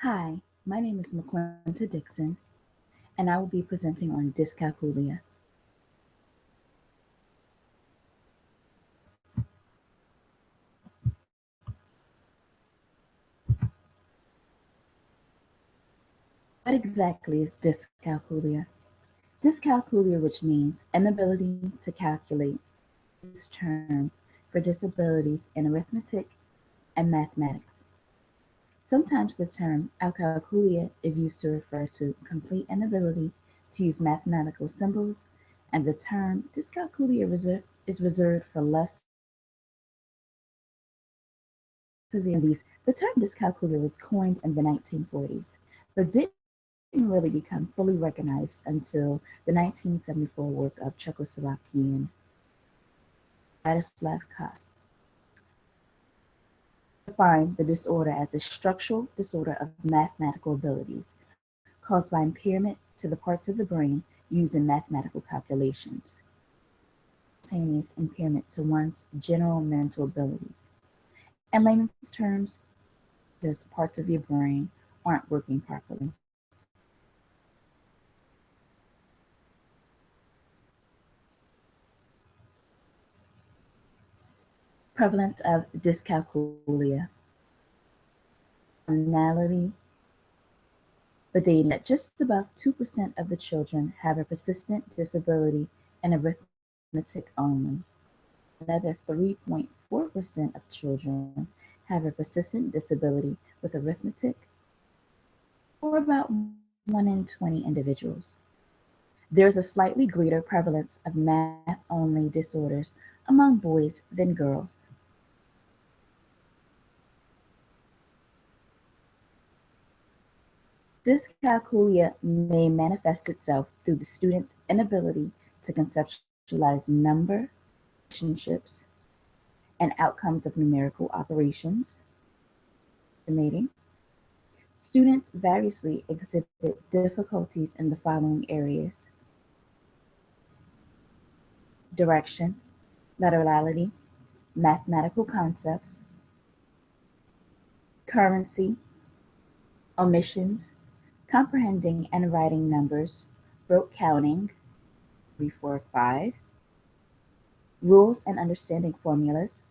Hi, my name is McQuinta Dixon, and I will be presenting on dyscalculia. What exactly is dyscalculia? Dyscalculia, which means inability to calculate, is term for disabilities in arithmetic and mathematics. Sometimes the term alcalculia is used to refer to complete inability to use mathematical symbols, and the term dyscalculia is reserved for less severe these. The term dyscalculia was coined in the 1940s, but didn't really become fully recognized until the 1974 work of Czechoslovakian Ladislav Kas defined the disorder as a structural disorder of mathematical abilities caused by impairment to the parts of the brain used in mathematical calculations, simultaneous impairment to one's general mental abilities. In layman's terms, those parts of your brain aren't working properly. Prevalence of dyscalculia. Nationality, the data that just about 2% of the children have a persistent disability in arithmetic only. Another 3.4% of children have a persistent disability with arithmetic, or about 1 in 20 individuals. There is a slightly greater prevalence of math only disorders among boys than girls. Dyscalculia may manifest itself through the student's inability to conceptualize number, relationships, and outcomes of numerical operations. Estimating. Students variously exhibit difficulties in the following areas: direction, laterality, mathematical concepts, currency, omissions, comprehending and writing numbers, rote counting, 3, 4, 5, rules and understanding formulas,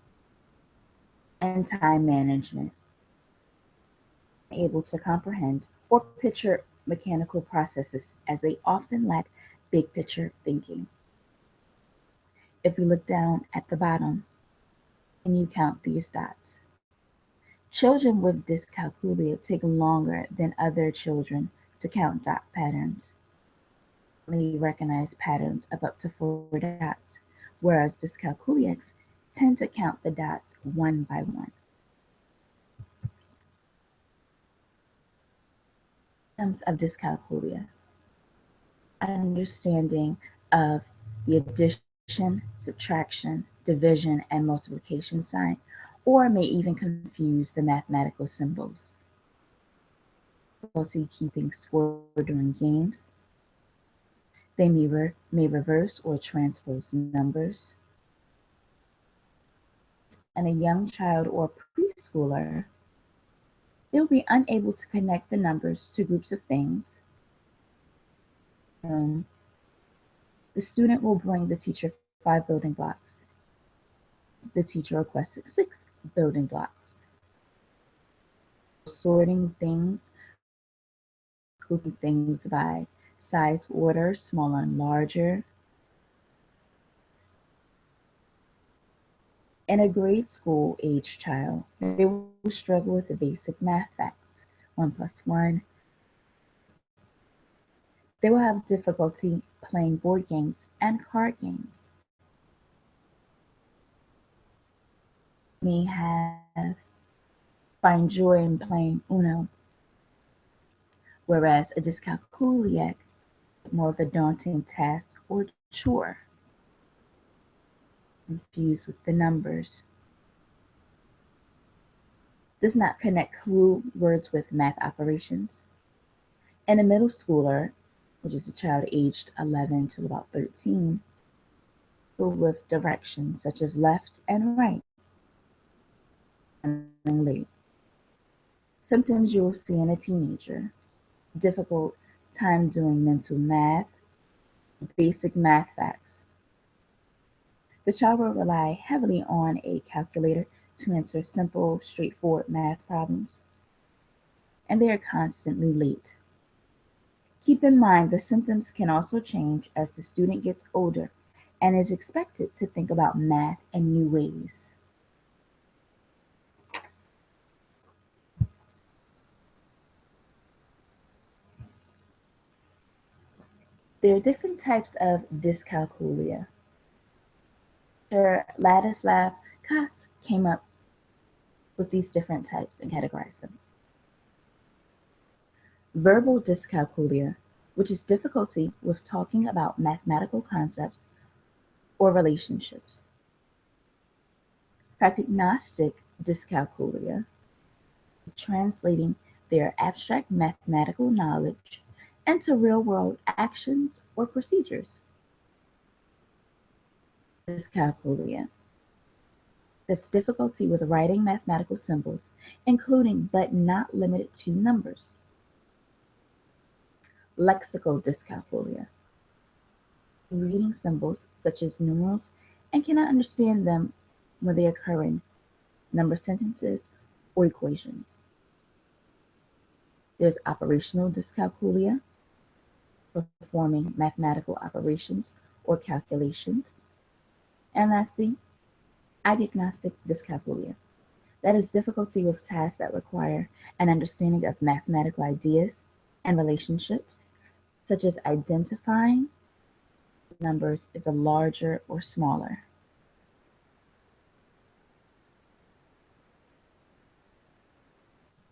and time management, able to comprehend or picture mechanical processes as they often lack big picture thinking. If we look down at the bottom and you count these dots, children with dyscalculia take longer than other children to count dot patterns. They recognize patterns of up to 4 dots, whereas dyscalculics tend to count the dots one by one. Symptoms of dyscalculia: understanding of the addition, subtraction, division, and multiplication sign, or may even confuse the mathematical symbols. Difficulty keeping score during games. They may reverse or transpose numbers. And a young child or preschooler, they will be unable to connect the numbers to groups of things. The student will bring the teacher 5 building blocks. The teacher requested 6 building blocks. Sorting things, grouping things by size order, smaller and larger. In a grade school age child, they will struggle with the basic math facts: 1 plus 1. They will have difficulty playing board games and card games. May have find joy in playing Uno, whereas a dyscalculiac more of a daunting task or chore, confused with the numbers, does not connect clue words with math operations. And a middle schooler, which is a child aged 11 to about 13, with directions such as left and right, and late. Symptoms you will see in a teenager: difficult time doing mental math, basic math facts. The child will rely heavily on a calculator to answer simple, straightforward math problems, and they are constantly late. Keep in mind the symptoms can also change as the student gets older and is expected to think about math in new ways. There are different types of dyscalculia. Sir Ladislav Kass came up with these different types and categorized them. Verbal dyscalculia, which is difficulty with talking about mathematical concepts or relationships. Pragnostic dyscalculia, translating their abstract mathematical knowledge into real-world actions or procedures. Dyscalculia, that's difficulty with writing mathematical symbols, including but not limited to numbers. Lexical dyscalculia, reading symbols such as numerals and cannot understand them when they occur in number sentences or equations. There's operational dyscalculia, performing mathematical operations or calculations. And lastly, diagnostic dyscalculia. That is difficulty with tasks that require an understanding of mathematical ideas and relationships, such as identifying numbers is a larger or smaller.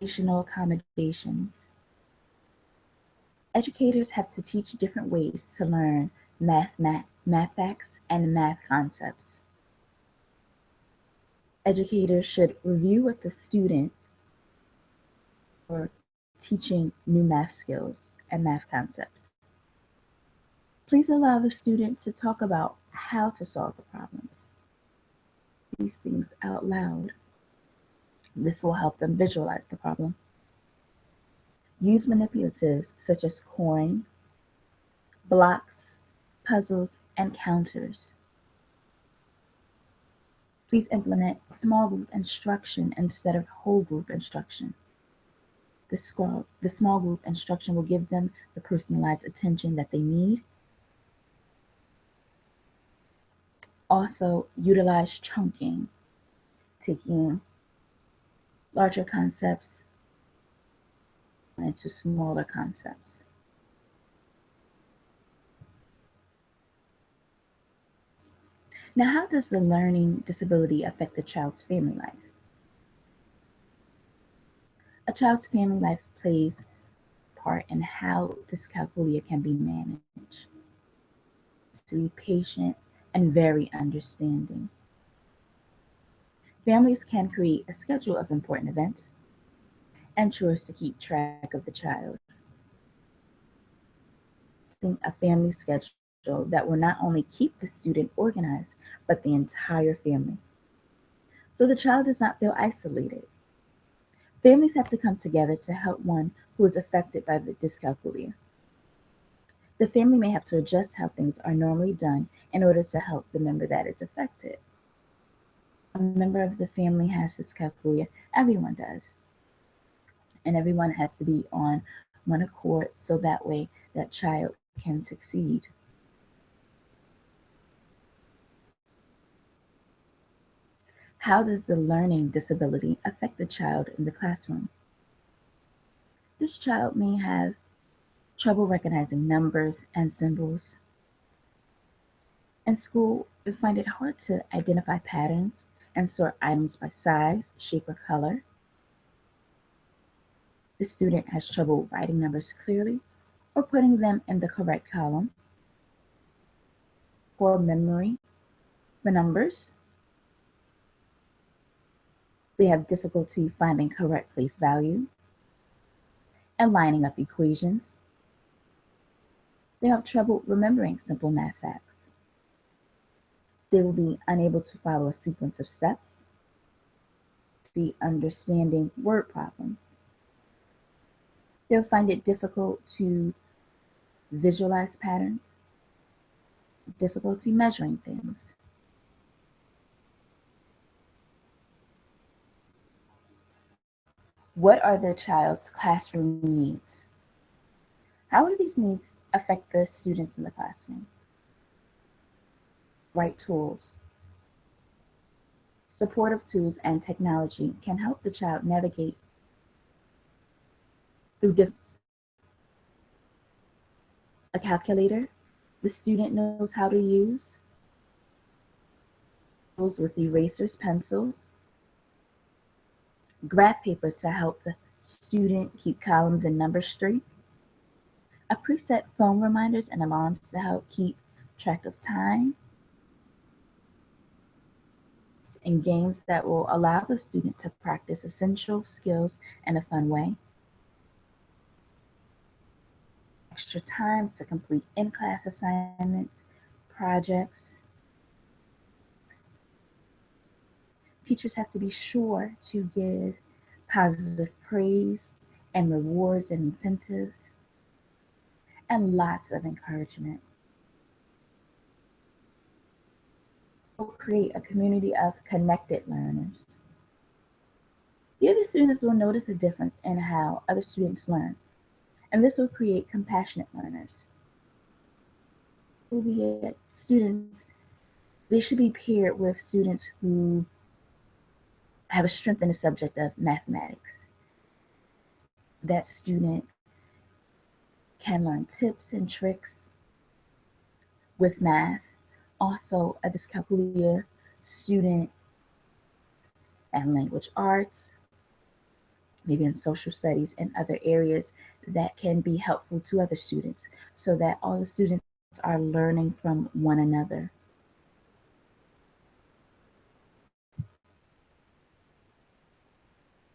Educational accommodations. Educators have to teach different ways to learn math facts and math concepts. Educators should review with the student for teaching new math skills and math concepts. Please allow the student to talk about how to solve the problems. These things out loud. This will help them visualize the problem. Use manipulatives such as coins, blocks, puzzles, and counters. Please implement small group instruction instead of whole group instruction. The small group instruction will give them the personalized attention that they need. Also, utilize chunking, taking larger concepts into smaller concepts. Now, how does the learning disability affect the child's family life? A child's family life plays a part in how dyscalculia can be managed. To be patient and very understanding. Families can create a schedule of important events and chores to keep track of the child. A family schedule that will not only keep the student organized, but the entire family. So the child does not feel isolated. Families have to come together to help one who is affected by the dyscalculia. The family may have to adjust how things are normally done in order to help the member that is affected. A member of the family has dyscalculia, everyone does. And everyone has to be on one accord so that way that child can succeed. How does the learning disability affect the child in the classroom? This child may have trouble recognizing numbers and symbols. In school, they find it hard to identify patterns and sort items by size, shape, or color. The student has trouble writing numbers clearly or putting them in the correct column. Poor memory for numbers. They have difficulty finding correct place value and lining up equations. They have trouble remembering simple math facts. They will be unable to follow a sequence of steps, see understanding word problems. They'll find it difficult to visualize patterns, difficulty measuring things. What are the child's classroom needs? How do these needs affect the students in the classroom? Right tools. Supportive tools and technology can help the child navigate through different. A calculator the student knows how to use, with erasers, pencils, graph paper to help the student keep columns and numbers straight, a preset phone reminders and alarms to help keep track of time, and games that will allow the student to practice essential skills in a fun way, extra time to complete in-class assignments, projects. Teachers have to be sure to give positive praise and rewards and incentives and lots of encouragement. We'll create a community of connected learners. The other students will notice a difference in how other students learn, and this will create compassionate learners. Will be students, they should be paired with students who have a strength in the subject of mathematics. That student can learn tips and tricks with math. Also, a Dyscalculia student and language arts, maybe in social studies and other areas that can be helpful to other students so that all the students are learning from one another.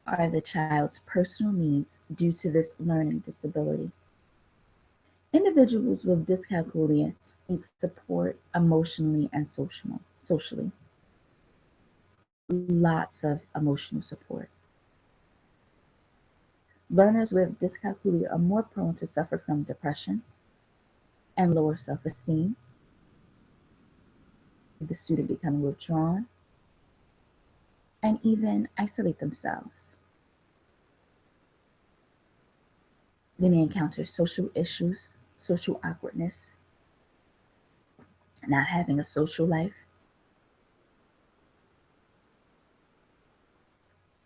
Are the child's personal needs due to this learning disability? Individuals with dyscalculia need support emotionally and socially. Lots of emotional support. Learners with dyscalculia are more prone to suffer from depression and lower self-esteem, the student becoming withdrawn, and even isolate themselves. They may encounter social issues, social awkwardness, not having a social life.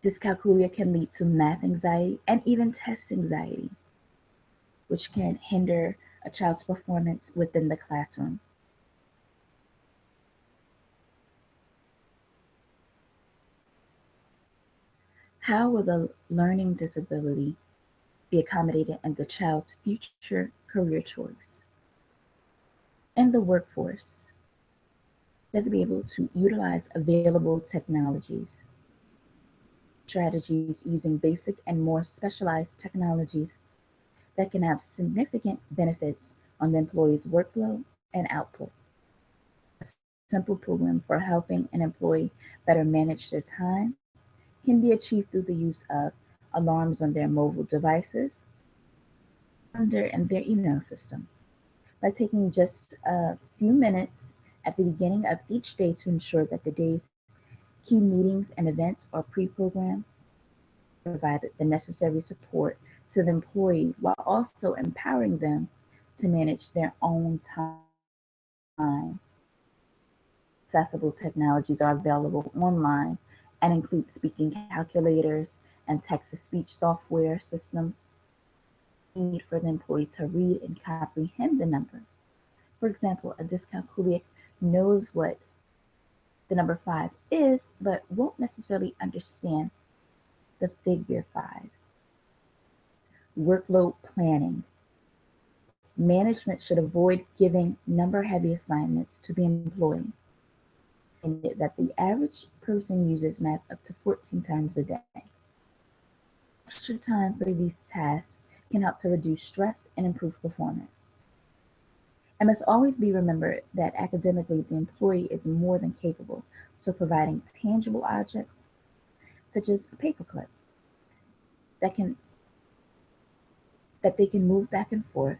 Dyscalculia can lead to math anxiety and even test anxiety, which can hinder a child's performance within the classroom. How will the learning disability be accommodated in the child's future career choice? In the workforce, they have to be able to utilize available technologies, strategies using basic and more specialized technologies that can have significant benefits on the employee's workflow and output. A simple program for helping an employee better manage their time can be achieved through the use of alarms on their mobile devices, calendar, and their email system. By taking just a few minutes at the beginning of each day to ensure that the day's key meetings and events are pre-programmed, provide the necessary support to the employee while also empowering them to manage their own time. Accessible technologies are available online and include speaking calculators and text-to-speech software systems. Need for the employee to read and comprehend the number. For example, a dyscalculic knows what the number 5 is, but won't necessarily understand the figure 5. Workload planning. Management should avoid giving number-heavy assignments to the employee, and that the average person uses math up to 14 times a day. Extra time for these tasks can help to reduce stress and improve performance. It must always be remembered that academically the employee is more than capable, so providing tangible objects such as a paperclip that can that they can move back and forth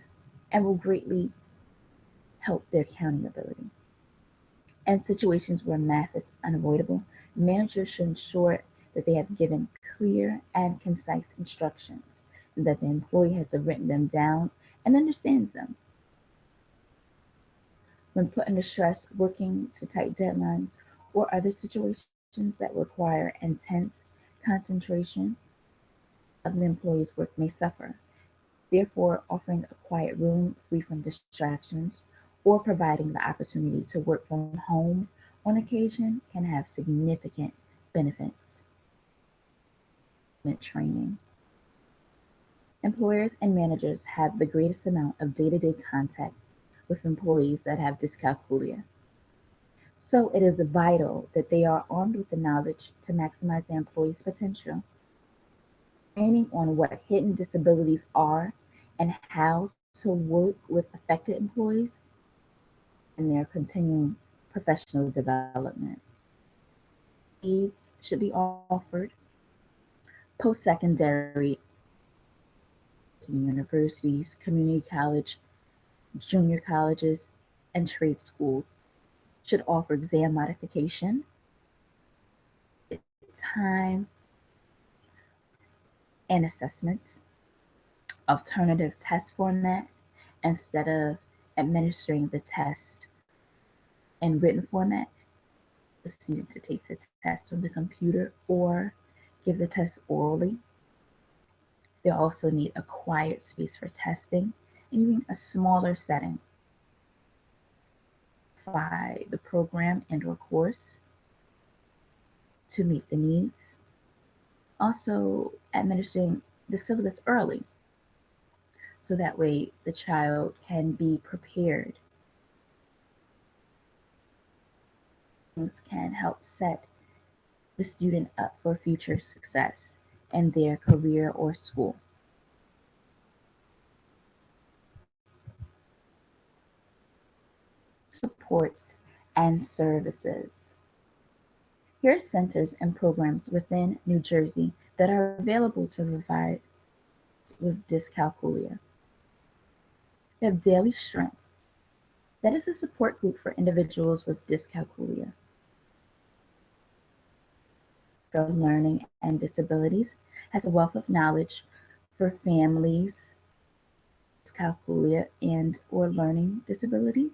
and will greatly help their counting ability. In situations where math is unavoidable, managers should ensure that they have given clear and concise instructions and that the employee has written them down and understands them. When put under stress, working to tight deadlines, or other situations that require intense concentration of the employee's work may suffer. Therefore, offering a quiet room free from distractions or providing the opportunity to work from home on occasion can have significant benefits. Training. Employers and managers have the greatest amount of day to day contact with employees that have dyscalculia. So it is vital that they are armed with the knowledge to maximize their employees' potential. Training on what hidden disabilities are and how to work with affected employees and their continuing professional development. Aids should be offered post secondary universities, community college, junior colleges, and trade schools should offer exam modification, time, and assessments, alternative test format instead of administering the test in written format, the student to take the test on the computer or give the test orally. They also need a quiet space for testing and even a smaller setting. By the program and or course to meet the needs. Also administering the syllabus early so that way the child can be prepared. Things can help set the student up for future success in their career or school. Supports and services. Here are centers and programs within New Jersey that are available to provide with dyscalculia. We have Daily Strength. That is a support group for individuals with dyscalculia. For learning and disabilities has a wealth of knowledge for families with dyscalculia and or learning disabilities.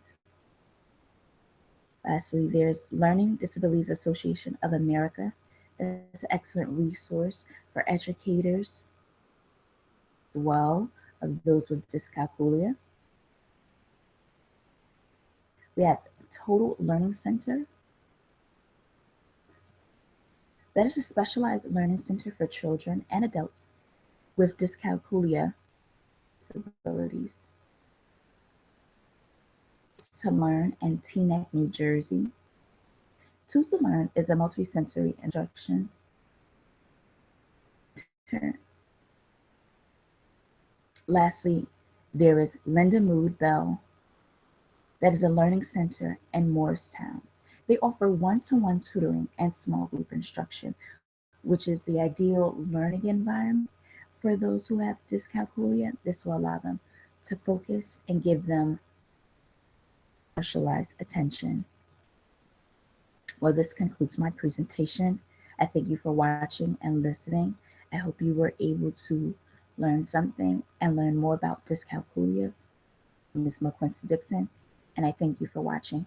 Lastly, there's Learning Disabilities Association of America. That's an excellent resource for educators as well of those with dyscalculia. We have Total Learning Center. That is a specialized learning center for children and adults with dyscalculia disabilities. To Learn in Teaneck, New Jersey. Choose to Learn is a multisensory instruction center. Lastly, there is Linda Mood Bell. That is a learning center in Morristown. They offer one-to-one tutoring and small group instruction, which is the ideal learning environment for those who have dyscalculia. This will allow them to focus and give them specialized attention. Well, this concludes my presentation. I thank you for watching and listening. I hope you were able to learn something and learn more about dyscalculia from Ms. McQuincy Dixon. And I thank you for watching.